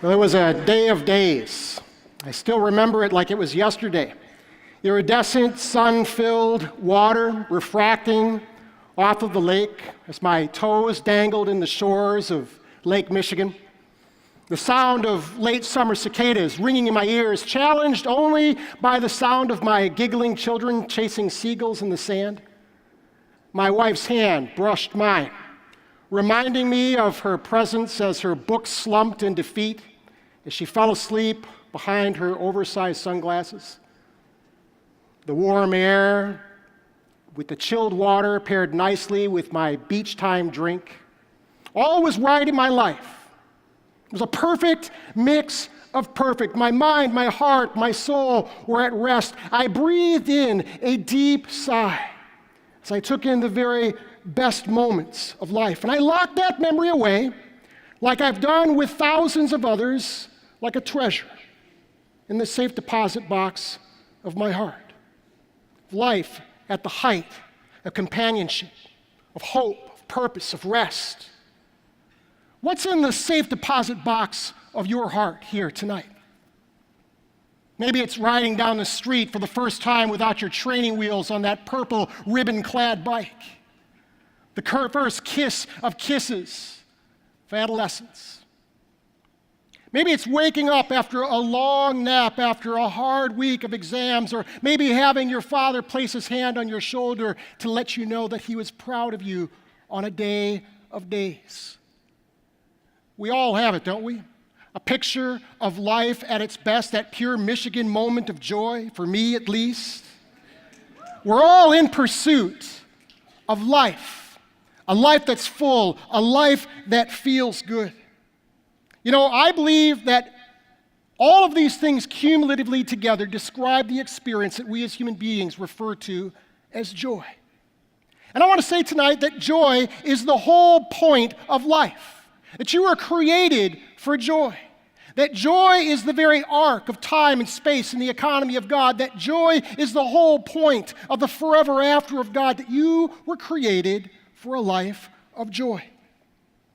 Well, it was a day of days. I still remember it like it was yesterday. Iridescent, sun-filled water refracting off of the lake as my toes dangled in the shores of Lake Michigan. The sound of late summer cicadas ringing in my ears, challenged only by the sound of my giggling children chasing seagulls in the sand. My wife's hand brushed mine, reminding me of her presence as her book slumped in defeat as she fell asleep behind her oversized sunglasses. The warm air with the chilled water paired nicely with my beach time drink. All was right in my life. It was a perfect mix of perfect. My mind, my heart, my soul were at rest. I breathed in a deep sigh as I took in the very best moments of life. And I locked that memory away, like I've done with thousands of others, like a treasure in the safe deposit box of my heart. Life at the height of companionship, of hope, of purpose, of rest. What's in the safe deposit box of your heart here tonight? Maybe it's riding down the street for the first time without your training wheels on that purple ribbon-clad bike. The first kiss of kisses of adolescence. Maybe it's waking up after a long nap, after a hard week of exams, or maybe having your father place his hand on your shoulder to let you know that he was proud of you on a day of days. We all have it, don't we? A picture of life at its best, that pure Michigan moment of joy, for me at least. We're all in pursuit of life, a life that's full, a life that feels good. You know, I believe that all of these things cumulatively together describe the experience that we as human beings refer to as joy. And I want to say tonight that joy is the whole point of life, that you are created for joy, that joy is the very arc of time and space in the economy of God, that joy is the whole point of the forever after of God, that you were created for a life of joy.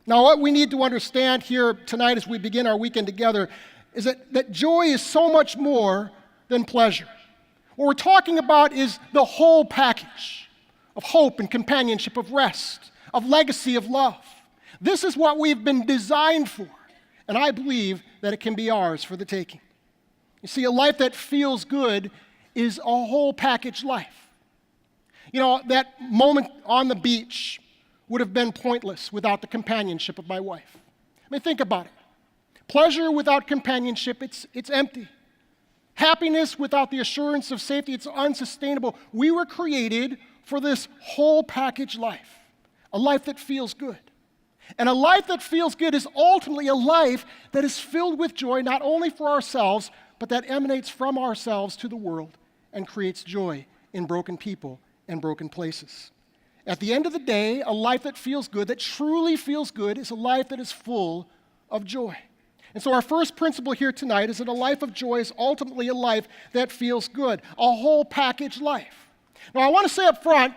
Now, what we need to understand here tonight as we begin our weekend together is that joy is so much more than pleasure. What we're talking about is the whole package of hope and companionship, of rest, of legacy, of love. This is what we've been designed for, and I believe that it can be ours for the taking. You see, a life that feels good is a whole package life. You know, that moment on the beach would have been pointless without the companionship of my wife. I mean, think about it. Pleasure without companionship, it's empty. Happiness without the assurance of safety, it's unsustainable. We were created for this whole package life, a life that feels good. And a life that feels good is ultimately a life that is filled with joy, not only for ourselves, but that emanates from ourselves to the world and creates joy in broken people and broken places. At the end of the day, a life that feels good, that truly feels good, is a life that is full of joy. And so our first principle here tonight is that a life of joy is ultimately a life that feels good, a whole package life. Now, I want to say up front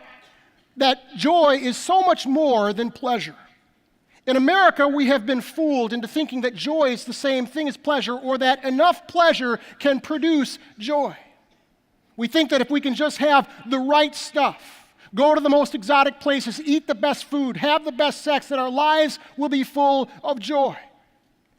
that joy is so much more than pleasure. In America, we have been fooled into thinking that joy is the same thing as pleasure, or that enough pleasure can produce joy. We think that if we can just have the right stuff, go to the most exotic places, eat the best food, have the best sex, that our lives will be full of joy.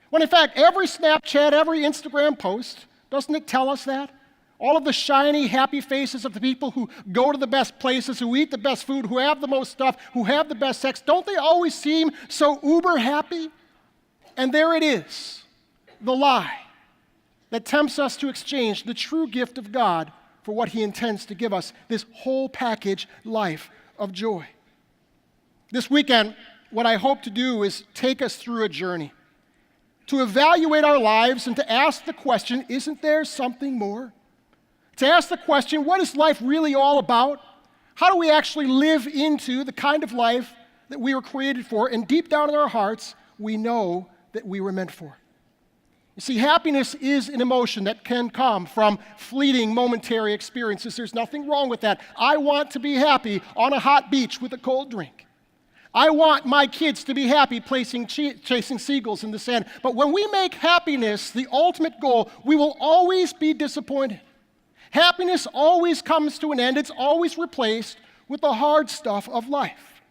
When in fact, every Snapchat, every Instagram post, doesn't it tell us that? All of the shiny, happy faces of the people who go to the best places, who eat the best food, who have the most stuff, who have the best sex, don't they always seem so uber happy? And there it is, the lie that tempts us to exchange the true gift of God for what he intends to give us, this whole package life of joy. This weekend, what I hope to do is take us through a journey, to evaluate our lives and to ask the question, isn't there something more? To ask the question, what is life really all about? How do we actually live into the kind of life that we were created for? And deep down in our hearts, we know that we were meant for. You see, happiness is an emotion that can come from fleeting, momentary experiences. There's nothing wrong with that. I want to be happy on a hot beach with a cold drink. I want my kids to be happy chasing seagulls in the sand. But when we make happiness the ultimate goal, we will always be disappointed. Happiness always comes to an end. It's always replaced with the hard stuff of life.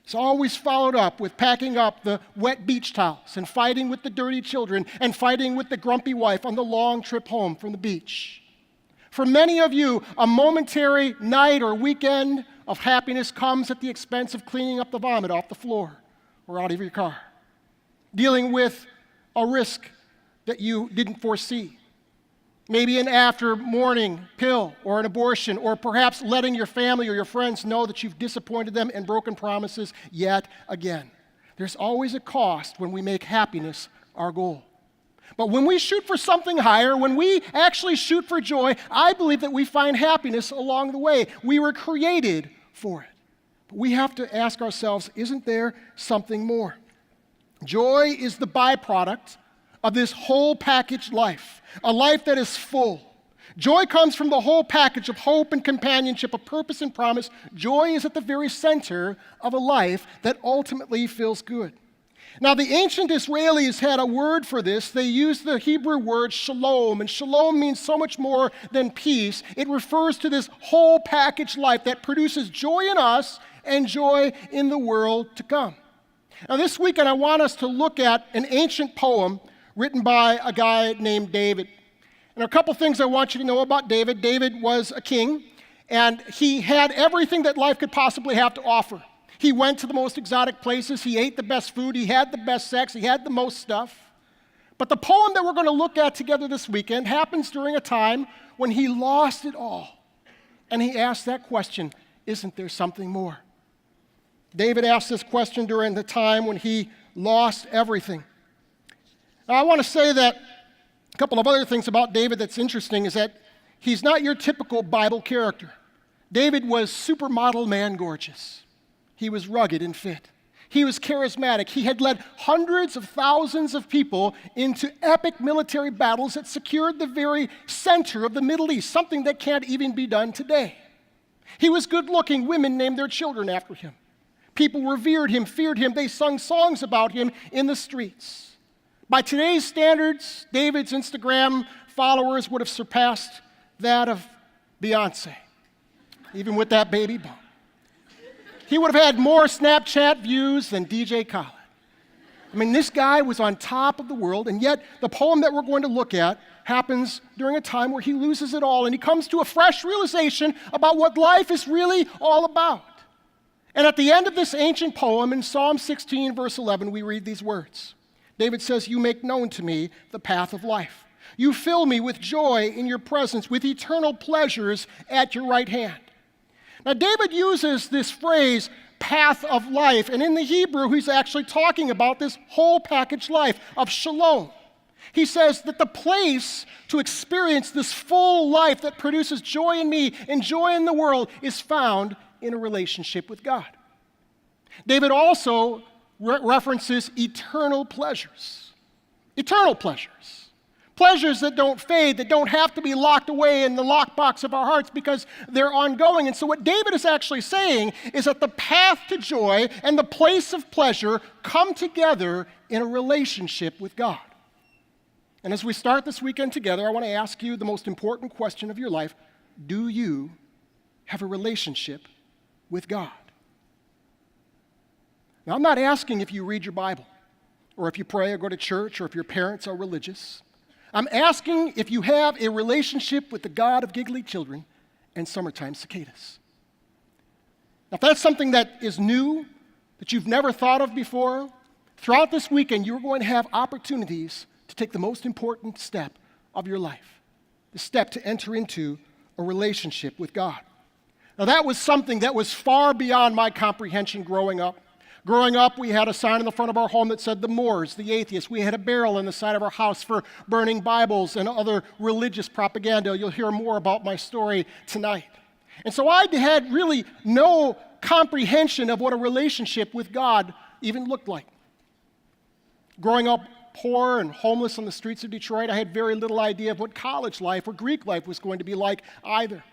It's always followed up with packing up the wet beach towels and fighting with the dirty children and fighting with the grumpy wife on the long trip home from the beach. For many of you, a momentary night or weekend of happiness comes at the expense of cleaning up the vomit off the floor or out of your car, dealing with a risk that you didn't foresee. Maybe an after-morning pill or an abortion, or perhaps letting your family or your friends know that you've disappointed them and broken promises yet again. There's always a cost when we make happiness our goal. But when we shoot for something higher, when we actually shoot for joy, I believe that we find happiness along the way. We were created for it. But we have to ask ourselves, isn't there something more? Joy is the byproduct of this whole package life, a life that is full. Joy comes from the whole package of hope and companionship, of purpose and promise. Joy is at the very center of a life that ultimately feels good. Now, the ancient Israelis had a word for this. They used the Hebrew word shalom, and shalom means so much more than peace. It refers to this whole package life that produces joy in us and joy in the world to come. Now, this weekend, I want us to look at an ancient poem written by a guy named David. And a couple things I want you to know about David. David was a king, and he had everything that life could possibly have to offer. He went to the most exotic places. He ate the best food. He had the best sex. He had the most stuff. But the poem that we're going to look at together this weekend happens during a time when he lost it all. And he asked that question, isn't there something more? David asked this question during the time when he lost everything. Now, I want to say that a couple of other things about David that's interesting is that he's not your typical Bible character. David was supermodel man gorgeous. He was rugged and fit. He was charismatic. He had led hundreds of thousands of people into epic military battles that secured the very center of the Middle East, something that can't even be done today. He was good-looking. Women named their children after him. People revered him, feared him. They sung songs about him in the streets. By today's standards, David's Instagram followers would have surpassed that of Beyonce, even with that baby bump. He would have had more Snapchat views than DJ Khaled. I mean, this guy was on top of the world, and yet the poem that we're going to look at happens during a time where he loses it all, and he comes to a fresh realization about what life is really all about. And at the end of this ancient poem, in Psalm 16, verse 11, we read these words. David says, "You make known to me the path of life. You fill me with joy in your presence, with eternal pleasures at your right hand." Now, David uses this phrase, path of life, and in the Hebrew, he's actually talking about this whole package life of shalom. He says that the place to experience this full life that produces joy in me and joy in the world is found in a relationship with God. David also references eternal pleasures. Eternal pleasures. Pleasures that don't fade, that don't have to be locked away in the lockbox of our hearts because they're ongoing. And so what David is actually saying is that the path to joy and the place of pleasure come together in a relationship with God. And as we start this weekend together, I want to ask you the most important question of your life. Do you have a relationship with God? Now, I'm not asking if you read your Bible, or if you pray or go to church, or if your parents are religious. I'm asking if you have a relationship with the God of giggly children and summertime cicadas. Now, if that's something that is new, that you've never thought of before, throughout this weekend, you're going to have opportunities to take the most important step of your life, the step to enter into a relationship with God. Now, that was something that was far beyond my comprehension growing up. Growing up, we had a sign in the front of our home that said the Moors, the atheists. We had a barrel in the side of our house for burning Bibles and other religious propaganda. You'll hear more about my story tonight. And so I had really no comprehension of what a relationship with God even looked like. Growing up poor and homeless on the streets of Detroit, I had very little idea of what college life or Greek life was going to be like either.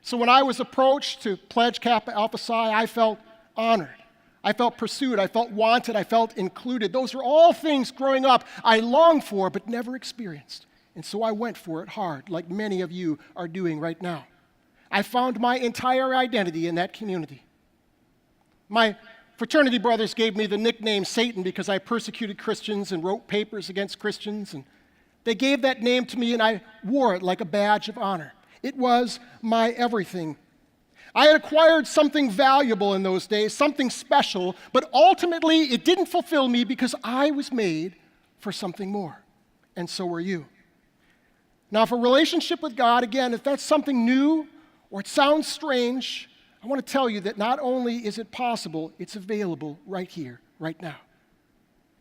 So when I was approached to pledge Kappa Alpha Psi, I felt honored. I felt pursued. I felt wanted. I felt included. Those are all things growing up I longed for but never experienced. And so I went for it hard, like many of you are doing right now. I found my entire identity in that community. My fraternity brothers gave me the nickname Satan because I persecuted Christians and wrote papers against Christians. And they gave that name to me, and I wore it like a badge of honor. It was my everything. I had acquired something valuable in those days, something special, but ultimately it didn't fulfill me because I was made for something more. And so were you. Now, for a relationship with God, again, if that's something new or it sounds strange, I want to tell you that not only is it possible, it's available right here, right now.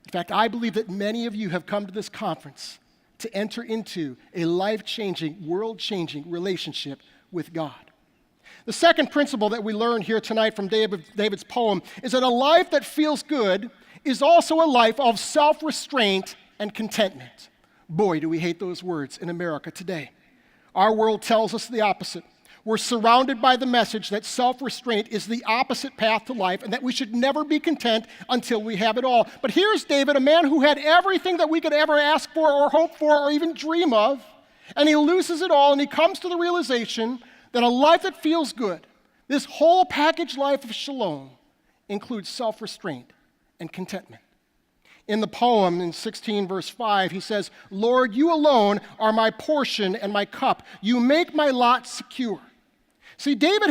In fact, I believe that many of you have come to this conference to enter into a life-changing, world-changing relationship with God. The second principle that we learn here tonight from David's poem is that a life that feels good is also a life of self-restraint and contentment. Boy, do we hate those words in America today. Our world tells us the opposite. We're surrounded by the message that self-restraint is the opposite path to life and that we should never be content until we have it all. But here's David, a man who had everything that we could ever ask for or hope for or even dream of, and he loses it all, and he comes to the realization that a life that feels good, this whole package life of shalom, includes self-restraint and contentment. In the poem, in 16 verse 5, he says, "Lord, you alone are my portion and my cup. You make my lot secure." See, David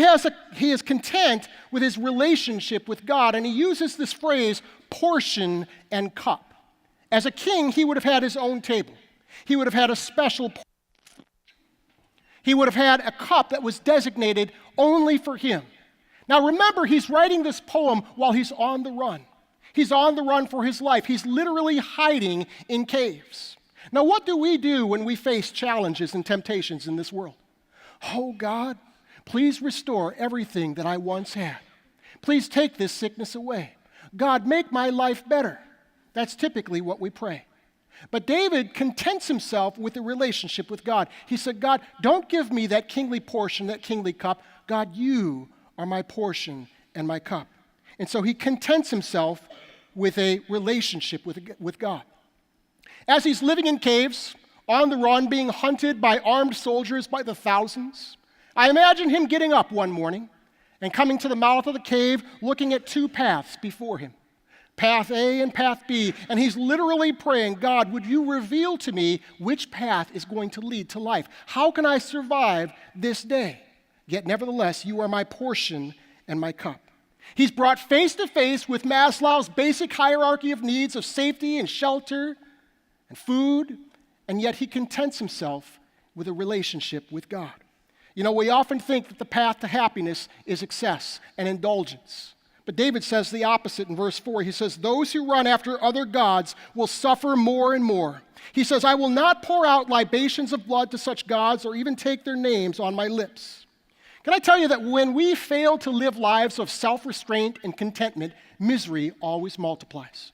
he is content with his relationship with God, and he uses this phrase, portion and cup. As a king, he would have had his own table. He would have had a special portion. He would have had a cup that was designated only for him. Now remember, he's writing this poem while he's on the run. He's on the run for his life. He's literally hiding in caves. Now, what do we do when we face challenges and temptations in this world? Oh, God, please restore everything that I once had. Please take this sickness away. God, make my life better. That's typically what we pray. But David contents himself with a relationship with God. He said, God, don't give me that kingly portion, that kingly cup. God, you are my portion and my cup. And so he contents himself with a relationship with God. As he's living in caves, on the run, being hunted by armed soldiers by the thousands, I imagine him getting up one morning and coming to the mouth of the cave, looking at two paths before him, path A and path B, and he's literally praying, God, would you reveal to me which path is going to lead to life? How can I survive this day? Yet nevertheless, you are my portion and my cup. He's brought face to face with Maslow's basic hierarchy of needs of safety and shelter and food, and yet he contents himself with a relationship with God. You know, we often think that the path to happiness is excess and indulgence. But David says the opposite in verse 4. He says, those who run after other gods will suffer more and more. He says, I will not pour out libations of blood to such gods or even take their names on my lips. Can I tell you that when we fail to live lives of self-restraint and contentment, misery always multiplies.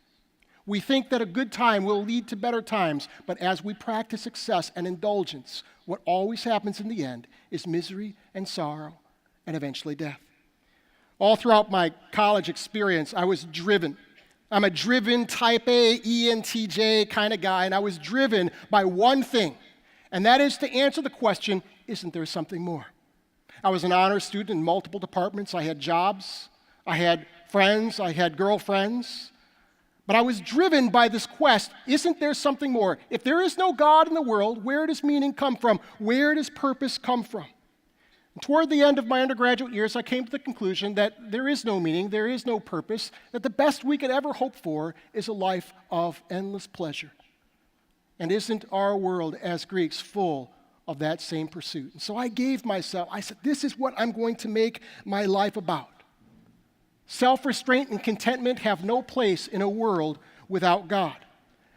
We think that a good time will lead to better times, but as we practice success and indulgence, what always happens in the end is misery and sorrow and eventually death. All throughout my college experience, I was driven. I'm a driven type A, ENTJ kind of guy, and I was driven by one thing, and that is to answer the question, isn't there something more? I was an honor student in multiple departments. I had jobs, I had friends, I had girlfriends. But I was driven by this quest, isn't there something more? If there is no God in the world, where does meaning come from? Where does purpose come from? And toward the end of my undergraduate years, I came to the conclusion that there is no meaning, there is no purpose, that the best we could ever hope for is a life of endless pleasure. And isn't our world, as Greeks, full of that same pursuit? And so I said, this is what I'm going to make my life about. Self-restraint and contentment have no place in a world without God.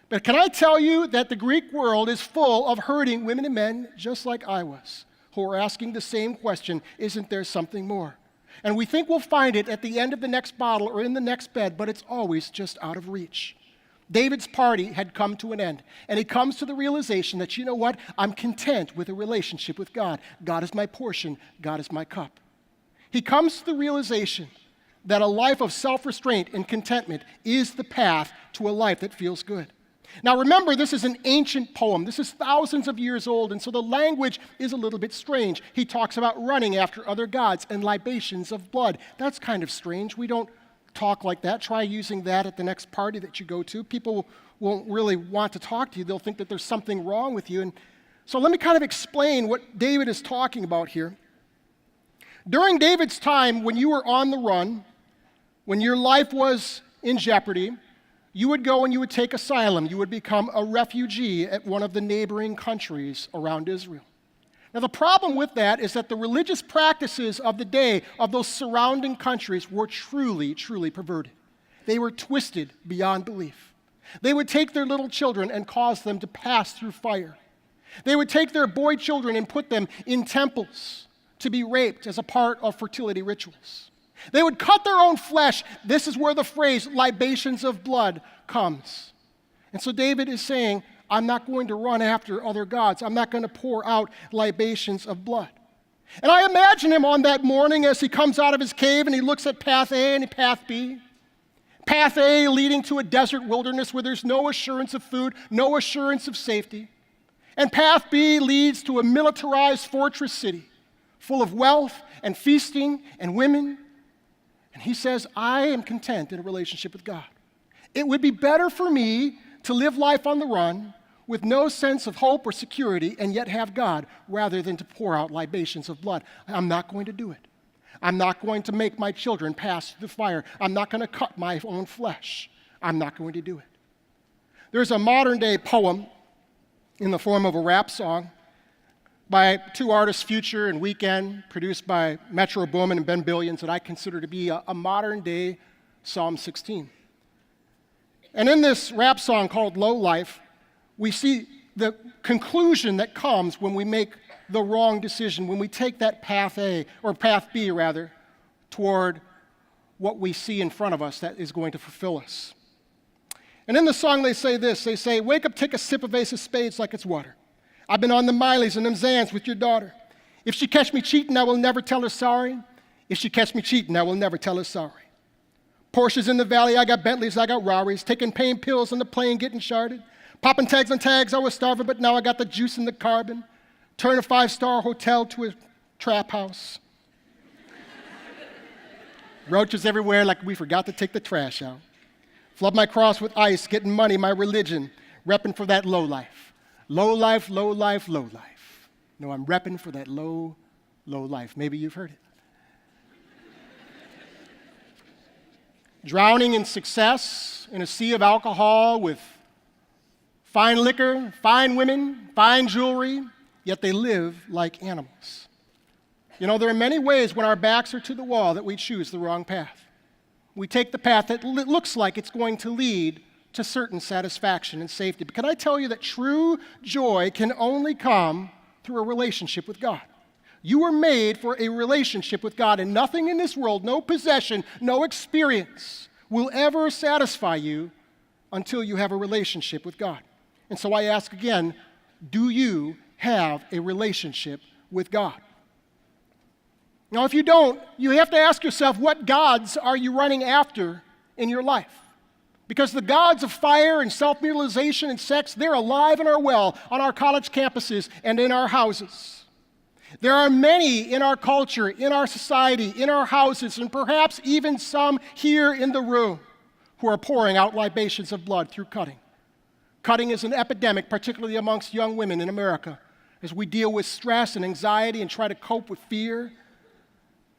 But can I tell you that the Greek world is full of hurting women and men, just like I was, who are asking the same question, isn't there something more? And we think we'll find it at the end of the next bottle or in the next bed, but it's always just out of reach. David's party had come to an end, and he comes to the realization that, you know what, I'm content with a relationship with God. God is my portion, God is my cup. He comes to the realization that a life of self-restraint and contentment is the path to a life that feels good. Now remember, this is an ancient poem. This is thousands of years old, and so the language is a little bit strange. He talks about running after other gods and libations of blood. That's kind of strange. We don't talk like that. Try using that at the next party that you go to. People won't really want to talk to you. They'll think that there's something wrong with you. And so let me kind of explain what David is talking about here. During David's time, when you were on the run, when your life was in jeopardy, you would go and you would take asylum. You would become a refugee at one of the neighboring countries around Israel. Now, the problem with that is that the religious practices of the day of those surrounding countries were truly, truly perverted. They were twisted beyond belief. They would take their little children and cause them to pass through fire. They would take their boy children and put them in temples to be raped as a part of fertility rituals. They would cut their own flesh. This is where the phrase libations of blood comes. And so David is saying, I'm not going to run after other gods. I'm not going to pour out libations of blood. And I imagine him on that morning as he comes out of his cave and he looks at path A and path B. Path A leading to a desert wilderness where there's no assurance of food, no assurance of safety. And path B leads to a militarized fortress city full of wealth and feasting and women. And he says, I am content in a relationship with God. It would be better for me to live life on the run with no sense of hope or security and yet have God rather than to pour out libations of blood. I'm not going to do it. I'm not going to make my children pass through the fire. I'm not going to cut my own flesh. I'm not going to do it. There's a modern day poem in the form of a rap song by two artists, Future and Weekend, produced by Metro Boomin and Ben Billions, that I consider to be a modern-day Psalm 16. And in this rap song called Low Life, we see the conclusion that comes when we make the wrong decision, when we take that path A, or path B rather, toward what we see in front of us that is going to fulfill us. And in the song they say this, they say, wake up, take a sip of Ace of Spades like it's water. I've been on the Mileys and them Zans with your daughter. If she catch me cheating, I will never tell her sorry. If she catch me cheating, I will never tell her sorry. Porsches in the valley, I got Bentleys, I got Rarries, taking pain pills on the plane, getting sharded. Popping tags on tags, I was starving, but now I got the juice and the carbon. Turn a 5-star hotel to a trap house. Roaches everywhere like we forgot to take the trash out. Flood my cross with ice, getting money, my religion, repping for that low life. Low life, low life, low life. No, I'm repping for that low, low life. Maybe you've heard it. Drowning in success in a sea of alcohol with fine liquor, fine women, fine jewelry, yet they live like animals. You know, there are many ways when our backs are to the wall that we choose the wrong path. We take the path that looks like it's going to lead to certain satisfaction and safety. But can I tell you that true joy can only come through a relationship with God? You were made for a relationship with God, and nothing in this world, no possession, no experience, will ever satisfy you until you have a relationship with God. And so I ask again, do you have a relationship with God? Now, if you don't, you have to ask yourself, what gods are you running after in your life? Because the gods of fire and self-mutilation and sex, they're alive and are well on our college campuses and in our houses. There are many in our culture, in our society, in our houses, and perhaps even some here in the room who are pouring out libations of blood through cutting. Cutting is an epidemic, particularly amongst young women in America, as we deal with stress and anxiety and try to cope with fear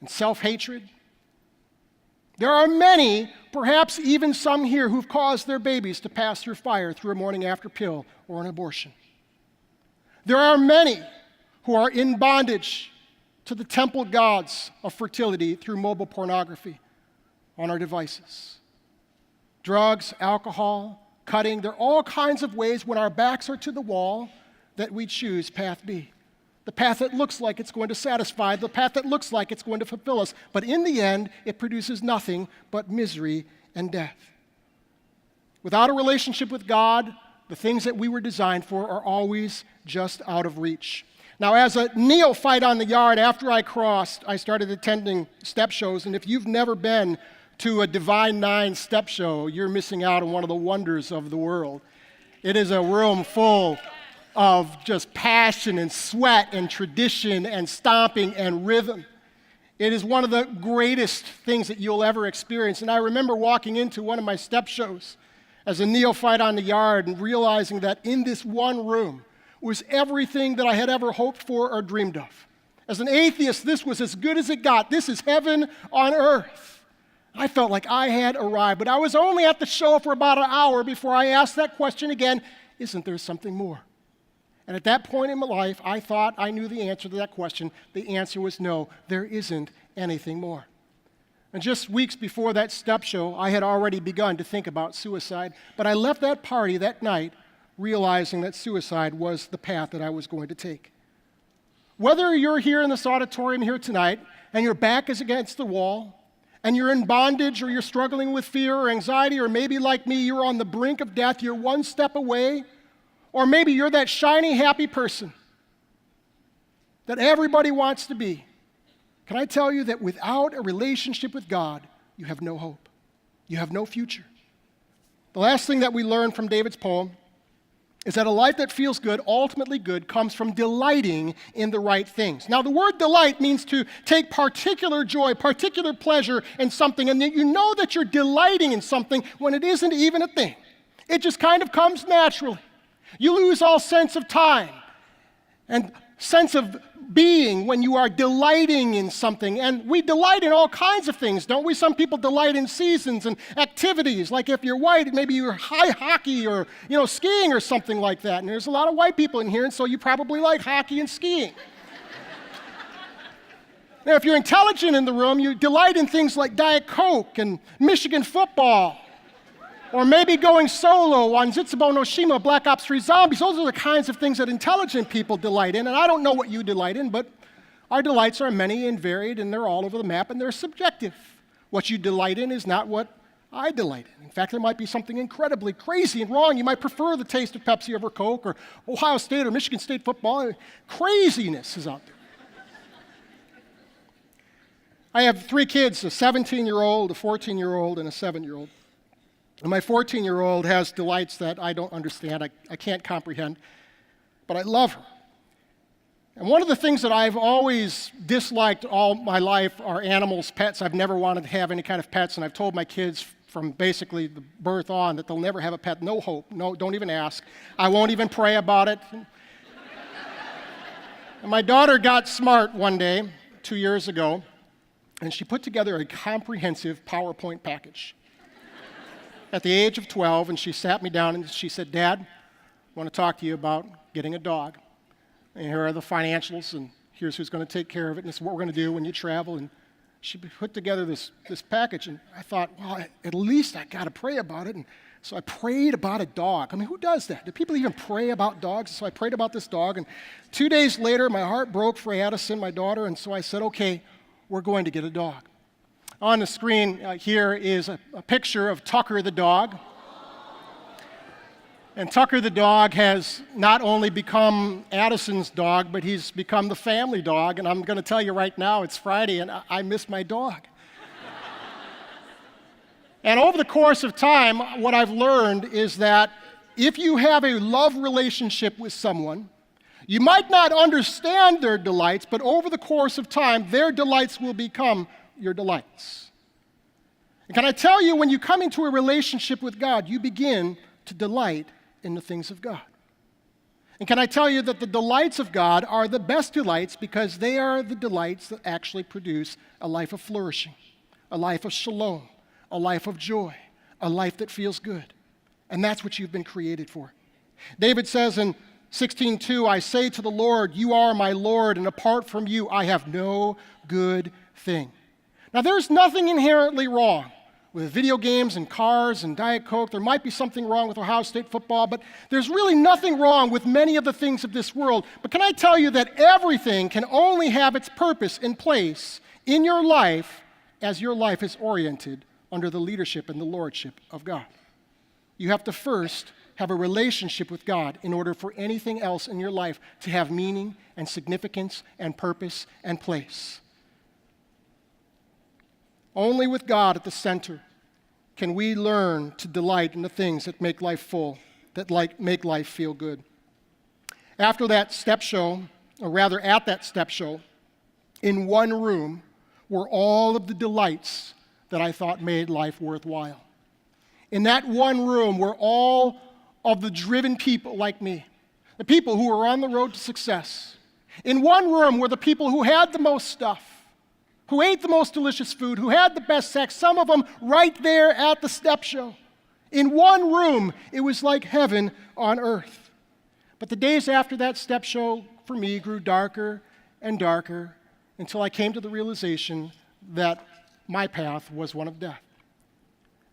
and self-hatred. There are many, perhaps even some here, who've caused their babies to pass through fire through a morning after pill or an abortion. There are many who are in bondage to the temple gods of fertility through mobile pornography on our devices. Drugs, alcohol, cutting, there are all kinds of ways when our backs are to the wall that we choose path B. The path that looks like it's going to satisfy, the path that looks like it's going to fulfill us. But in the end, it produces nothing but misery and death. Without a relationship with God, the things that we were designed for are always just out of reach. Now, as a neophyte on the yard, after I crossed, I started attending step shows. And if you've never been to a Divine Nine step show, you're missing out on one of the wonders of the world. It is a room full of just passion and sweat and tradition and stomping and rhythm. It is one of the greatest things that you'll ever experience. And I remember walking into one of my step shows as a neophyte on the yard and realizing that in this one room was everything that I had ever hoped for or dreamed of. As an atheist, this was as good as it got. This is heaven on earth. I felt like I had arrived, but I was only at the show for about an hour before I asked that question again, isn't there something more? And at that point in my life, I thought I knew the answer to that question. The answer was no, there isn't anything more. And just weeks before that step show, I had already begun to think about suicide, but I left that party that night realizing that suicide was the path that I was going to take. Whether you're here in this auditorium here tonight and your back is against the wall, and you're in bondage or you're struggling with fear or anxiety, or maybe like me, you're on the brink of death, you're one step away, or maybe you're that shiny, happy person that everybody wants to be. Can I tell you that without a relationship with God, you have no hope. You have no future. The last thing that we learn from David's poem is that a life that feels good, ultimately good, comes from delighting in the right things. Now, the word delight means to take particular joy, particular pleasure in something, and you know that you're delighting in something when it isn't even a thing. It just kind of comes naturally. You lose all sense of time and sense of being when you are delighting in something. And we delight in all kinds of things, don't we? Some people delight in seasons and activities. Like if you're white, maybe you're high hockey or skiing or something like that. And there's a lot of white people in here, and so you probably like hockey and skiing. Now, if you're intelligent in the room, you delight in things like Diet Coke and Michigan football. Or maybe going solo on Zitsubo no Shima, Black Ops 3 Zombies. Those are the kinds of things that intelligent people delight in. And I don't know what you delight in, but our delights are many and varied, and they're all over the map, and they're subjective. What you delight in is not what I delight in. In fact, there might be something incredibly crazy and wrong. You might prefer the taste of Pepsi over Coke, or Ohio State or Michigan State football. Craziness is out there. I have 3 kids, a 17-year-old, a 14-year-old, and a 7-year-old. And my 14-year-old has delights that I don't understand, I can't comprehend, but I love her. And one of the things that I've always disliked all my life are animals, pets. I've never wanted to have any kind of pets, and I've told my kids from basically the birth on that they'll never have a pet. No hope. No, don't even ask. I won't even pray about it. And my daughter got smart one day, 2 years ago, and she put together a comprehensive PowerPoint package. At the age of 12, and she sat me down and she said, Dad, I want to talk to you about getting a dog. And here are the financials, and here's who's going to take care of it, and this is what we're going to do when you travel. And she put together this package, and I thought, well, at least I got to pray about it. And so I prayed about a dog. I mean, who does that? Do people even pray about dogs? So I prayed about this dog, and 2 days later, my heart broke for Addison, my daughter, and so I said, okay, we're going to get a dog. On the screen here is a picture of Tucker the dog. And Tucker the dog has not only become Addison's dog, but he's become the family dog. And I'm going to tell you right now, it's Friday, and I miss my dog. And over the course of time, what I've learned is that if you have a love relationship with someone, you might not understand their delights, but over the course of time, their delights will become your delights. And can I tell you, when you come into a relationship with God, you begin to delight in the things of God. And can I tell you that the delights of God are the best delights because they are the delights that actually produce a life of flourishing, a life of shalom, a life of joy, a life that feels good. And that's what you've been created for. David says in 16:2, I say to the Lord, you are my Lord, and apart from you, I have no good thing. Now, there's nothing inherently wrong with video games and cars and Diet Coke. There might be something wrong with Ohio State football, but there's really nothing wrong with many of the things of this world. But can I tell you that everything can only have its purpose in place in your life as your life is oriented under the leadership and the lordship of God. You have to first have a relationship with God in order for anything else in your life to have meaning and significance and purpose and place. Only with God at the center can we learn to delight in the things that make life full, that make life feel good. After that step show, or rather at that step show, in one room were all of the delights that I thought made life worthwhile. In that one room were all of the driven people like me, the people who were on the road to success. In one room were the people who had the most stuff, who ate the most delicious food, who had the best sex, some of them right there at the step show. In one room, it was like heaven on earth. But the days after that step show for me grew darker and darker until I came to the realization that my path was one of death.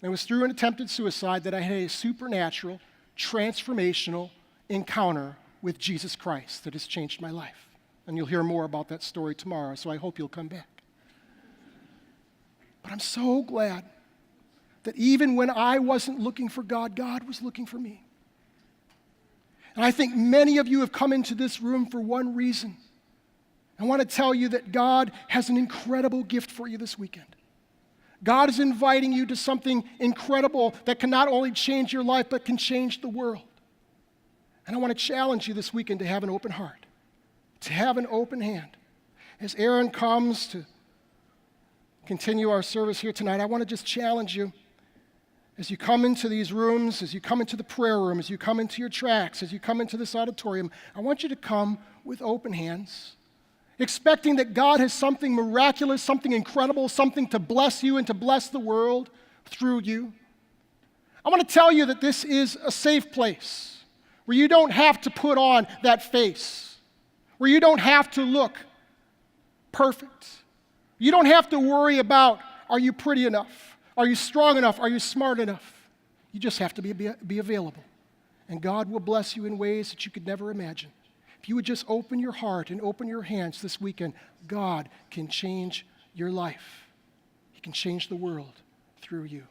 And it was through an attempted suicide that I had a supernatural, transformational encounter with Jesus Christ that has changed my life. And you'll hear more about that story tomorrow, so I hope you'll come back. But I'm so glad that even when I wasn't looking for God, God was looking for me. And I think many of you have come into this room for one reason. I want to tell you that God has an incredible gift for you this weekend. God is inviting you to something incredible that can not only change your life, but can change the world. And I want to challenge you this weekend to have an open heart, to have an open hand. As Aaron comes to continue our service here tonight, I want to just challenge you as you come into these rooms, as you come into the prayer room, as you come into your tracks, as you come into this auditorium, I want you to come with open hands, expecting that God has something miraculous, something incredible, something to bless you and to bless the world through you. I want to tell you that this is a safe place where you don't have to put on that face, where you don't have to look perfect. You don't have to worry about, are you pretty enough? Are you strong enough? Are you smart enough? You just have to be available. And God will bless you in ways that you could never imagine. If you would just open your heart and open your hands this weekend, God can change your life. He can change the world through you.